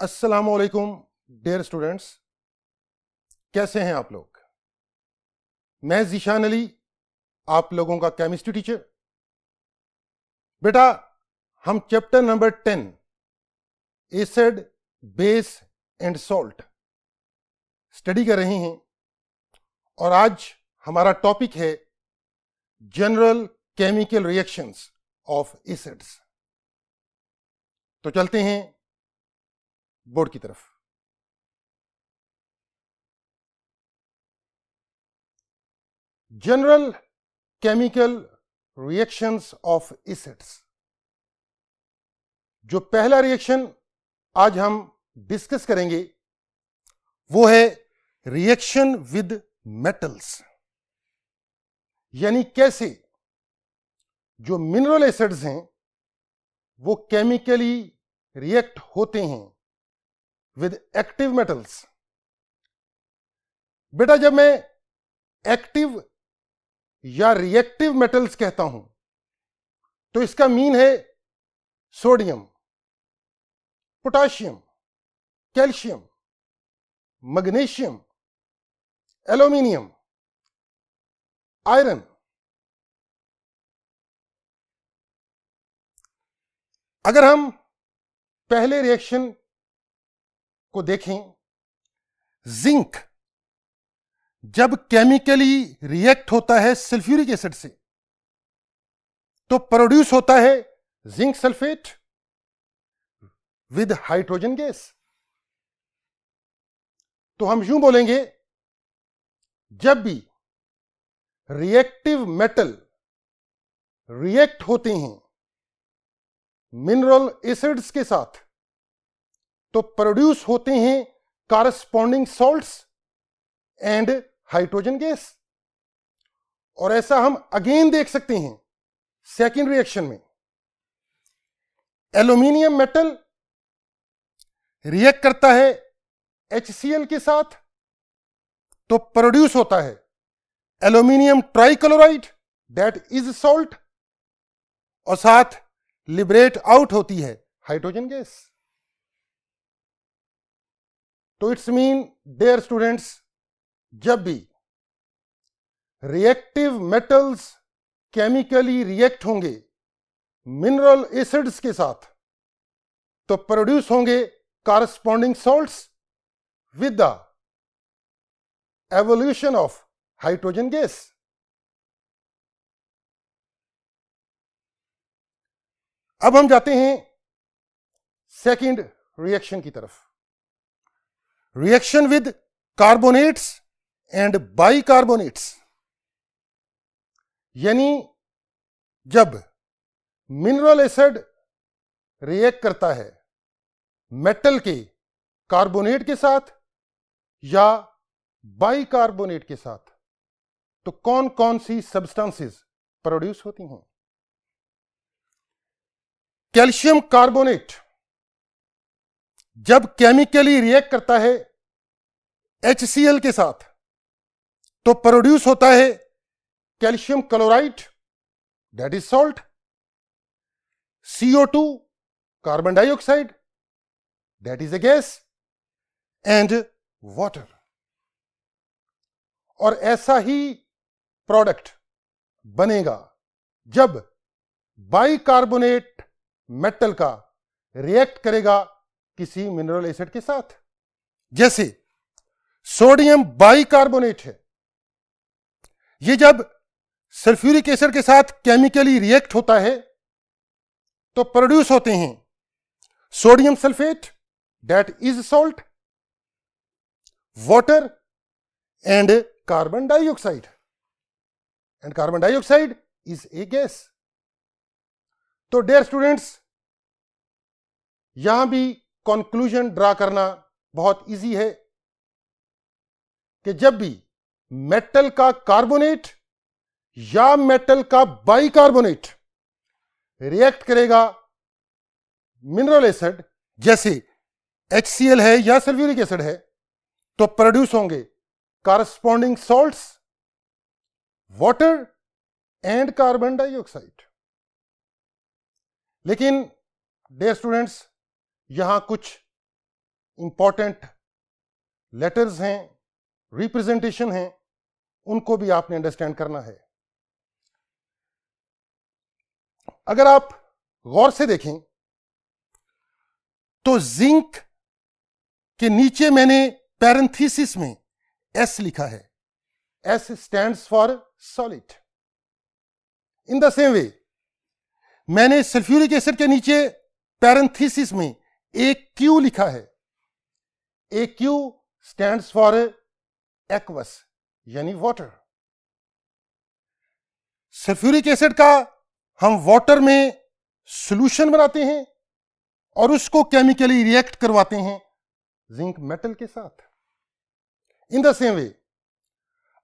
अस्सलामुअलैकुम dear students, कैसे हैं आप लोग। मैं जीशान अली, आप लोगों का केमिस्ट्री टीचर। बेटा, हम chapter number 10 acid, base and salt study कर रहे हैं और आज हमारा टॉपिक है general chemical reactions of acids. तो चलते हैं बोर्ड की तरफ। General chemical reactions of acids. जो पहला रिएक्शन आज हम डिस्कस करेंगे वो है रिएक्शन विद मेटल्स, यानी कैसे जो मिनरल एसिड्स हैं वो केमिकली रिएक्ट होते हैं विद एक्टिव मेटल्स। बेटा, जब मैं एक्टिव या रिएक्टिव मेटल्स कहता हूं तो इसका मीन है sodium, potassium, calcium, magnesium, aluminium, iron. अगर हम पहले रिएक्शन को देखें, जिंक जब केमिकली रिएक्ट होता है सल्फ्यूरिक एसिड से तो प्रोड्यूस होता है zinc sulphate with hydrogen gas. तो हम यूं बोलेंगे, जब भी रिएक्टिव मेटल रिएक्ट होते हैं मिनरल एसिड्स के साथ तो प्रोड्यूस होते हैं corresponding salts and hydrogen gas. और ऐसा हम अगेन देख सकते हैं सेकेंड रिएक्शन में। एल्यूमिनियम मेटल रिएक्ट करता है HCl के साथ तो प्रोड्यूस होता है aluminium trichloride, that is salt, और साथ लिबरेट आउट होती है हाइड्रोजन गैस। तो इट्स मीन डियर स्टूडेंट्स, जब भी रिएक्टिव मेटल्स केमिकली रिएक्ट होंगे मिनरल एसिड्स के साथ तो प्रोड्यूस होंगे corresponding salts with the evolution of hydrogen gas. अब हम जाते हैं सेकंड रिएक्शन की तरफ, reaction with carbonates and bicarbonates. यानी जब मिनरल एसिड रिएक्ट करता है मेटल के कार्बोनेट के साथ या बाइकार्बोनेट के साथ तो कौन कौन सी सब्सटेंसेस प्रोड्यूस होती हैं। कैल्शियम कार्बोनेट जब केमिकली रिएक्ट करता है HCl के साथ तो प्रोड्यूस होता है calcium chloride, that is salt, CO2 carbon dioxide, that is a gas, and water. और ऐसा ही प्रोडक्ट बनेगा जब बाइकार्बोनेट मेटल का रिएक्ट करेगा किसी मिनरल एसिड के साथ। जैसे सोडियम बाइकार्बोनेट है, यह जब सल्फ्यूरिक एसिड के साथ केमिकली रिएक्ट होता है तो प्रोड्यूस होते हैं sodium sulphate, that is salt, water and carbon dioxide, and carbon dioxide is a gas. तो डियर स्टूडेंट्स, यहां भी कंक्लूजन ड्रा करना बहुत इजी है कि जब भी मेटल का कार्बोनेट या मेटल का बाइकार्बोनेट रिएक्ट करेगा मिनरल एसिड, जैसे HCl है या सल्फ्यूरिक एसिड है, तो प्रोड्यूस होंगे corresponding salts, water and carbon dioxide. लेकिन डियर स्टूडेंट्स, यहां कुछ इंपॉर्टेंट लेटर्स हैं, रिप्रेजेंटेशन हैं, उनको भी आपने अंडरस्टैंड करना है। अगर आप गौर से देखें तो जिंक के नीचे मैंने पैरेंथेसिस में एस लिखा है। S stands for solid. In the same वे मैंने सल्फ्यूरिक एसिड के नीचे पैरेंथेसिस में एक क्यू लिखा है। ए क्यू स्टैंड्स फॉर एक्वस यानी वाटर। सल्फ्यूरिक एसिड का हम वाटर में सॉल्यूशन बनाते हैं और उसको केमिकली रिएक्ट करवाते हैं जिंक मेटल के साथ। इन द सेम वे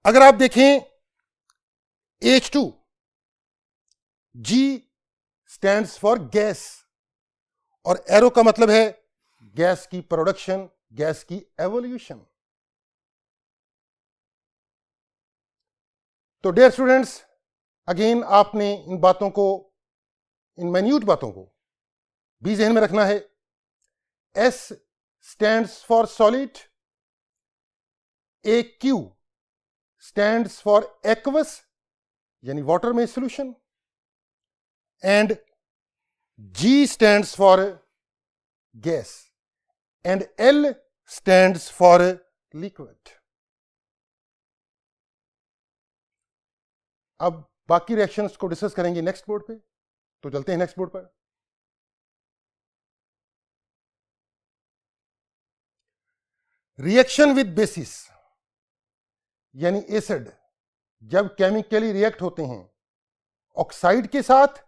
अगर आप देखें H2, G stands for gas और एरो का मतलब है गैस की प्रोडक्शन, गैस की एवोल्यूशन। तो डियर स्टूडेंट्स, अगेन आपने इन बातों को, इन माइन्यूट बातों को भी ज़हन में रखना है। S stands for solid, AQ stands for aqueous यानी वाटर में solution, and G stands for gas and L stands for liquid. अब बाकी रिएक्शंस को डिस्कस करेंगे नेक्स्ट बोर्ड पे, तो चलते हैं नेक्स्ट बोर्ड पर। रिएक्शन विद बेसिस यानी एसिड जब केमिकली रिएक्ट होते हैं ऑक्साइड के साथ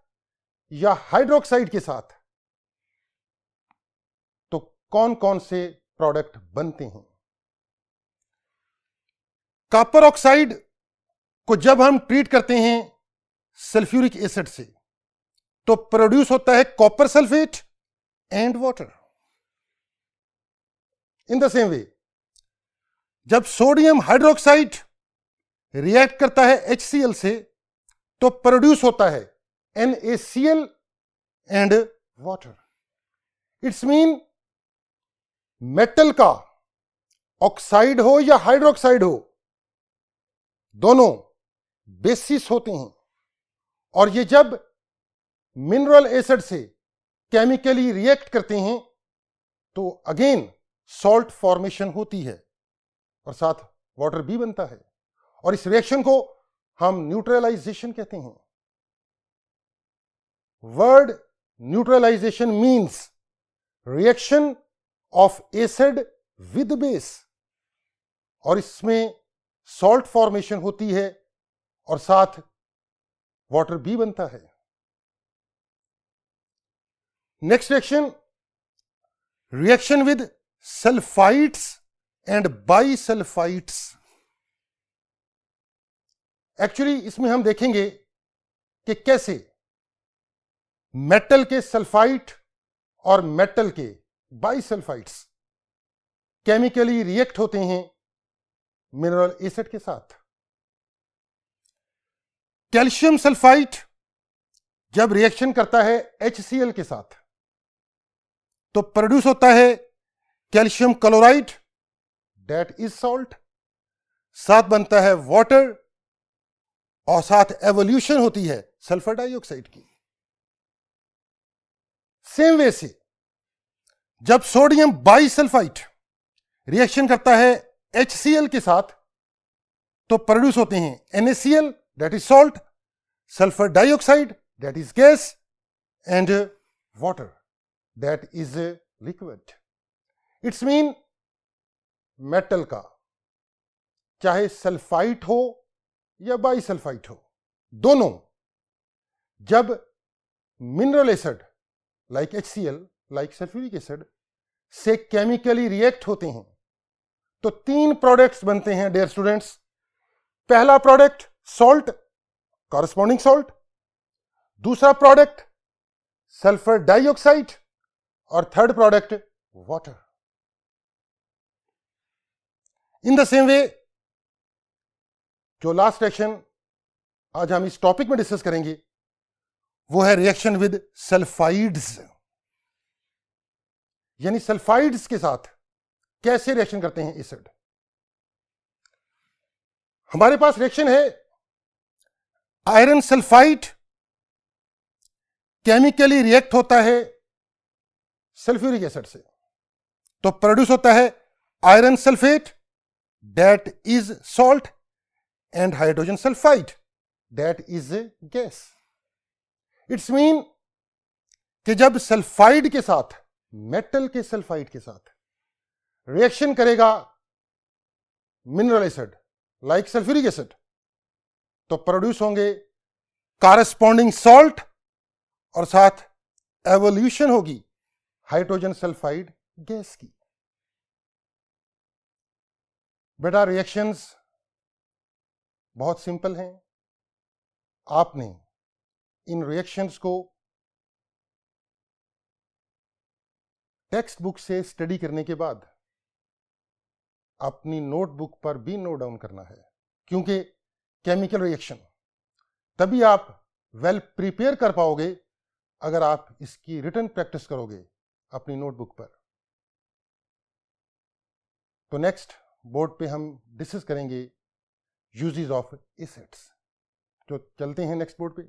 या हाइड्रोक्साइड के साथ, तो कौन कौन से प्रोडक्ट बनते हैं। कॉपर ऑक्साइड को जब हम ट्रीट करते हैं सल्फ्यूरिक एसिड से तो प्रोड्यूस होता है copper sulphate and water. In the same वे जब सोडियम हाइड्रोक्साइड रिएक्ट करता है HCl से तो प्रोड्यूस होता है NaCl and water. It's mean metal का ऑक्साइड हो या हाइड्रोक्साइड हो, दोनों बेसिस होते हैं और ये जब मिनरल एसिड से केमिकली रिएक्ट करते हैं तो अगेन सॉल्ट फॉर्मेशन होती है और साथ वाटर भी बनता है और इस रिएक्शन को हम न्यूट्रलाइजेशन कहते हैं। Word neutralisation means reaction of acid with base और इसमें सॉल्ट फॉर्मेशन होती है और साथ वाटर भी बनता है। Next reaction with sulphides and bisulphides. Actually इसमें हम देखेंगे कि कैसे मेटल के सल्फाइड और मेटल के बाइसल्फाइड्स केमिकली रिएक्ट होते हैं मिनरल एसिड के साथ। कैल्शियम सल्फाइड जब रिएक्शन करता है HCl के साथ तो प्रोड्यूस होता है calcium chloride, that is salt, साथ बनता है वाटर और साथ एवोल्यूशन होती है सल्फर डाइऑक्साइड की। सेम वे से जब सोडियम बाइसल्फाइड रिएक्शन करता है HCl के साथ तो प्रोड्यूस होते हैं NaCl, that is salt, sulphur dioxide, that is gas, and water, that is liquid. It's mean metal का चाहे सल्फाइड हो या बाइसल्फाइड हो, दोनों जब mineral acid like HCl, like sulphuric acid से केमिकली रिएक्ट होते हैं तो तीन प्रोडक्ट्स बनते हैं डियर स्टूडेंट्स। पहला प्रोडक्ट सॉल्ट, कॉरस्पॉन्डिंग सॉल्ट, दूसरा प्रोडक्ट सल्फर डाइऑक्साइड और third product water. In the same वे जो लास्ट रिएक्शन आज हम इस टॉपिक में डिस्कस करेंगे वो है रिएक्शन विद सल्फाइड्स, यानी सल्फाइड्स के साथ कैसे रिएक्शन करते हैं एसिड? हमारे पास रिएक्शन है, आयरन सल्फाइड केमिकली रिएक्ट होता है सल्फ्यूरिक एसिड से, तो प्रोड्यूस होता है iron sulphate that is salt and hydrogen sulphide that is a gas. It's mean कि जब सल्फाइड के साथ, मेटल के सल्फाइड के साथ रिएक्शन करेगा mineral acid like sulphuric acid, तो प्रोड्यूस होंगे कारस्पॉन्डिंग सॉल्ट और साथ एवोल्यूशन होगी हाइड्रोजन सल्फाइड गैस की। बेटा रिएक्शंस बहुत सिंपल हैं। आपने इन रिएक्शंस को टेक्स्ट बुक से स्टडी करने के बाद अपनी नोटबुक पर भी नोट डाउन करना है, क्योंकि केमिकल रिएक्शन तभी आप वेल प्रिपेयर कर पाओगे अगर आप इसकी रिटन प्रैक्टिस करोगे अपनी नोटबुक पर। तो नेक्स्ट बोर्ड पे हम डिस्कस करेंगे यूजेस ऑफ एसिड्स। तो चलते हैं नेक्स्ट बोर्ड पे।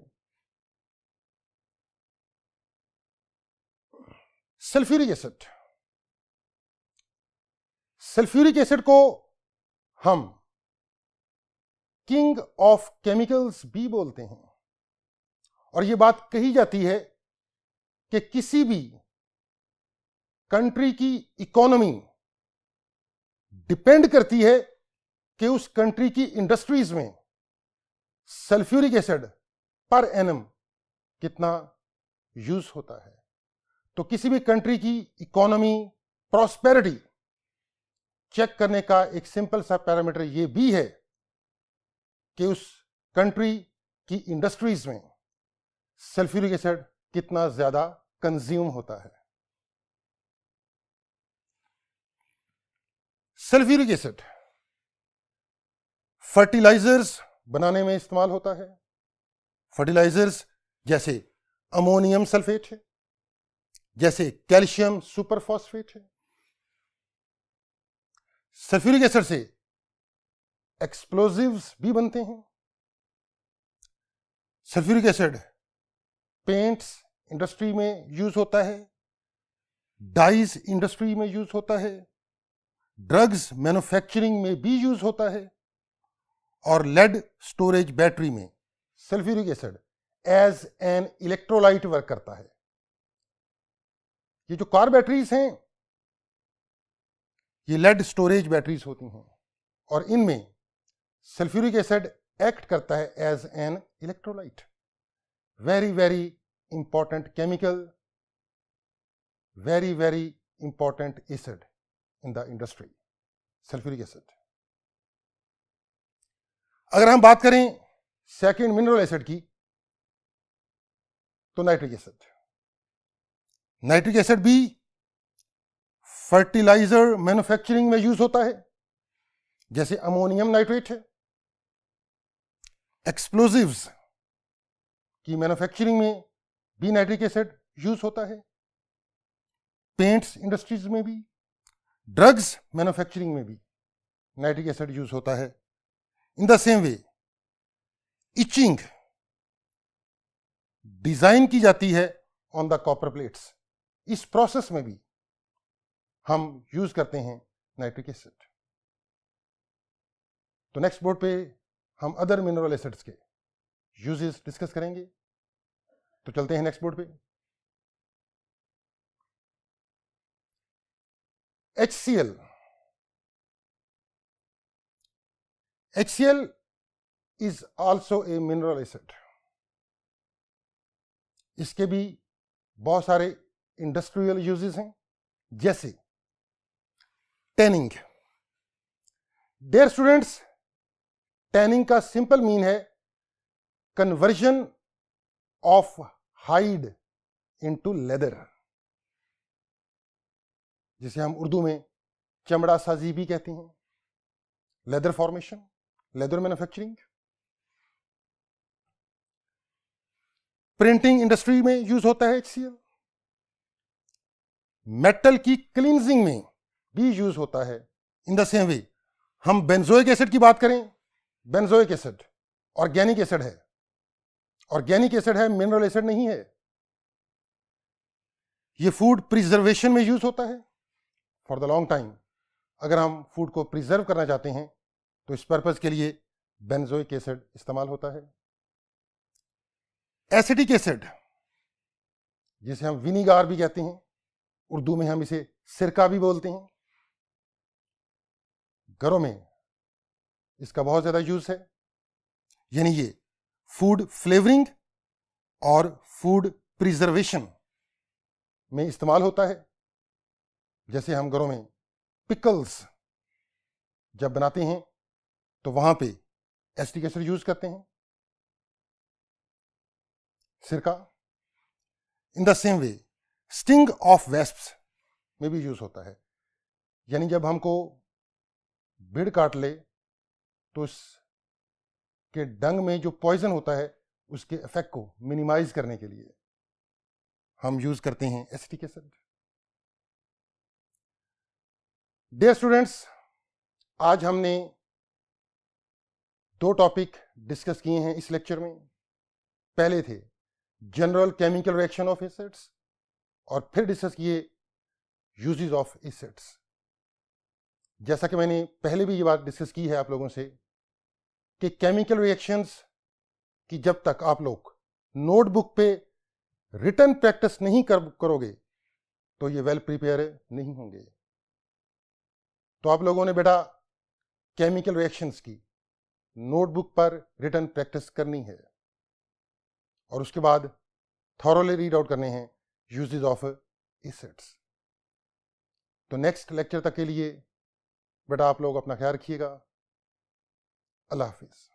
Sulphuric acid. सल्फ्यूरिक एसिड को हम किंग ऑफ केमिकल्स भी बोलते हैं, और यह बात कही जाती है कि किसी भी कंट्री की इकोनॉमी डिपेंड करती है कि उस कंट्री की इंडस्ट्रीज में सल्फ्यूरिक एसिड पर एनम कितना यूज होता है। तो किसी भी कंट्री की इकोनॉमी, प्रॉस्पेरिटी चेक करने का एक सिंपल सा पैरामीटर यह भी है कि उस कंट्री की इंडस्ट्रीज में सल्फ्यूरिक एसिड कितना ज्यादा कंज्यूम होता है। सल्फ्यूरिक एसिड फर्टिलाइजर्स बनाने में इस्तेमाल होता है। फर्टिलाइजर्स जैसे अमोनियम सल्फेट है, जैसे कैल्शियम सुपरफॉस्फेट है। सल्फ्यूरिक एसिड से एक्सप्लोजिव्स भी बनते हैं। सल्फ्यूरिक एसिड पेंट्स इंडस्ट्री में यूज होता है, डाइज इंडस्ट्री में यूज होता है, ड्रग्स मैन्युफैक्चरिंग में भी यूज होता है, और लेड स्टोरेज बैटरी में sulphuric acid as an electrolyte work करता है। ये जो कार बैटरीज हैं ये लेड स्टोरेज बैटरीज होती हैं, और इनमें सल्फ्यूरिक एसिड एक्ट करता है as an electrolyte. Very very important chemical, very very important acid in the industry, sulphuric acid. अगर हम बात करें सेकेंड मिनरल एसिड की, तो नाइट्रिक एसिड। नाइट्रिक एसिड भी फर्टिलाइजर मैन्युफैक्चरिंग में यूज होता है, जैसे अमोनियम नाइट्रेट है। एक्सप्लोजिव्स की मैन्युफैक्चरिंग में भी नाइट्रिक एसिड यूज होता है, पेंट्स इंडस्ट्रीज में भी, ड्रग्स मैन्युफैक्चरिंग में भी नाइट्रिक एसिड यूज होता है। In the same way etching design की जाती है ऑन द कॉपर प्लेट्स, इस प्रोसेस में भी हम यूज करते हैं नाइट्रिक एसिड। तो नेक्स्ट बोर्ड पे हम अदर मिनरल एसिड्स के यूजेस डिस्कस करेंगे। तो चलते हैं नेक्स्ट बोर्ड पे। HCl। HCl is also a mineral acid। इसके भी बहुत सारे इंडस्ट्रियल यूजेस हैं, जैसे टैनिंग। डियर स्टूडेंट्स, टैनिंग का सिंपल मीन है conversion of hide into leather, जिसे हम उर्दू में चमड़ा साजी भी कहते हैं। Leather formation, leather manufacturing. Printing industry में यूज होता है HCl। मेटल की क्लींजिंग में भी यूज होता है। इन द सेम वे हम बेंजोइक एसिड की बात करें, बेंजोइक एसिड ऑर्गेनिक एसिड है, ऑर्गेनिक एसिड है, मिनरल एसिड नहीं है। ये फूड प्रिजर्वेशन में यूज होता है फॉर द लॉन्ग टाइम। अगर हम फूड को प्रिजर्व करना चाहते हैं तो इस पर्पज के लिए बेंजोइक एसिड इस्तेमाल होता है। एसिटिक एसिड, जिसे हम विनीगार भी कहते हैं, उर्दू में हम इसे सिरका भी बोलते हैं, घरों में इसका बहुत ज्यादा यूज है। यानी ये फूड फ्लेवरिंग और फूड प्रिजर्वेशन में इस्तेमाल होता है। जैसे हम घरों में पिकल्स जब बनाते हैं तो वहां पे एसिटिक एसिड यूज करते हैं, सिरका। In the same way sting of wasps में भी यूज होता है। यानी जब हमको भीड़ काट ले तो उसके डंग में जो पॉइजन होता है उसके इफेक्ट को मिनिमाइज करने के लिए हम यूज करते हैं एसिटिक एसिड। डियर स्टूडेंट्स, आज हमने 2 टॉपिक डिस्कस किए हैं इस लेक्चर में। पहले थे general chemical reaction of acids और फिर डिस्कस किए यूजेस ऑफ एसिड्स। जैसा कि मैंने पहले भी ये बात डिस्कस की है आप लोगों से कि केमिकल रिएक्शंस की जब तक आप लोग नोटबुक पे रिटन प्रैक्टिस नहीं करोगे तो ये वेल प्रिपेयर नहीं होंगे। तो आप लोगों ने बेटा केमिकल रिएक्शंस की नोटबुक पर रिटन प्रैक्टिस करनी है और उसके बाद थॉरोली रीड आउट करने हैं यूजेस ऑफ एसिड्स। तो नेक्स्ट लेक्चर तक के लिए बेटा आप लोग अपना ख्याल रखिएगा। अल्लाह हाफिज।